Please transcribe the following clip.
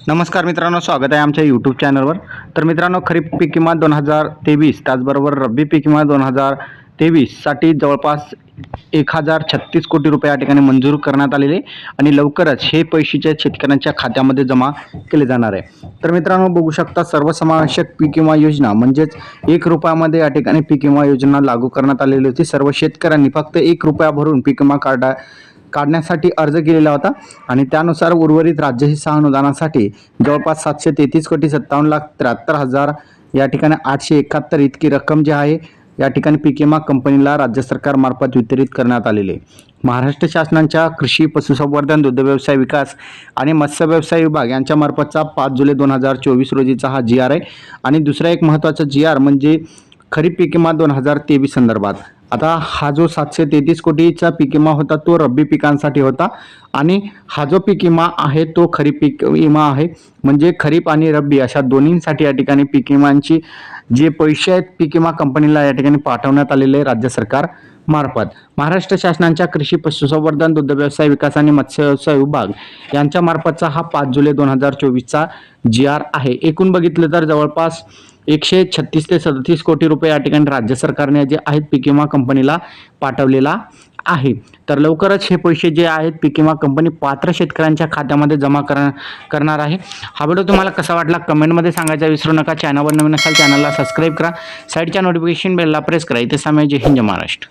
नमस्कार मित्रांनो, स्वागत आहे आमच्या यूट्यूब चॅनलवर। तर मित्रांनो, खरीप पीक विमा 2023 त्याचबरोबर रब्बी पीक विमा 2023 साठी जवळपास 1036 कोटी रुपये या ठिकाणी मंजूर करण्यात आलेले आणि लवकरच हे पैसे शेतकऱ्यांच्या खात्यामध्ये जमा केले जाणार आहे। तर मित्रांनो, बघू शकता सर्वसमावेशक पीक विमा योजना म्हणजेच 1 रुपयामध्ये या ठिकाणी पीक विमा योजना लागू करण्यात आलेली होती। सर्व शेतकऱ्यांनी फक्त 1 रुपया भरून पीक विमा काढण्यासाठी अर्ज केलेला होता आणि त्यानुसार उर्वरित राज्य हिस्सा अनुदानासाठी जवळपास 733 कोटी 57,73,000 या ठिकाणी 871 इतकी रक्कम जी आहे या ठिकाणी पीक विमा कंपनीला राज्य सरकारमार्फत वितरित करण्यात आलेले। महाराष्ट्र शासनाच्या कृषी पशुसंवर्धन दुग्ध व्यवसाय विकास आणि मत्स्य व्यवसाय विभाग यांच्या मार्फतचा 5 जुलै 2024 रोजीचा हा GR आहे। आणि दुसरा एक महत्त्वाचा GR म्हणजे खरीप पीक विमा 2023 संदर्भात। आता हा जो 733 कोटीचा पीक विमा होता तो रब्बी पिकांसाठी होता आणि हा जो पीक विमा आहे तो खरीप पीक विमा आहे। म्हणजे खरीप आणि रब्बी अशा दोन्हींसाठी या ठिकाणी पीक विमांची जे पैसे आहेत पीक विमा कंपनीला या ठिकाणी पाठवण्यात आलेले राज्य सरकार मार्फत। महाराष्ट्र शासनाच्या कृषी पशुसंवर्धन दुग्ध व्यवसाय विकास आणि मत्स्य व्यवसाय विभाग यांच्या मार्फतचा हा 5 जुलै 2024चा GR आहे। एकूण बघितलं तर जवळपास 136 ते 37 कोटी रुपये या ठिकाणी राज्य सरकारने जे आहेत पीक विमा कंपनीला पाठवलेला आहे। तर लवकरच हे पैसे जे आहेत पीक विमा कंपनी पात्र शेतकऱ्यांच्या खात्यामध्ये जमा करणार आहे। हा व्हिडिओ तुम्हाला कसा वाटला कमेंटमध्ये सांगायचा विसरू नका। चॅनलवर नवीन असाल चॅनलला सबस्क्राईब करा, साईडच्या नोटिफिकेशन बेलला प्रेस करा। इथे समय जय हिंद जय महाराष्ट्र।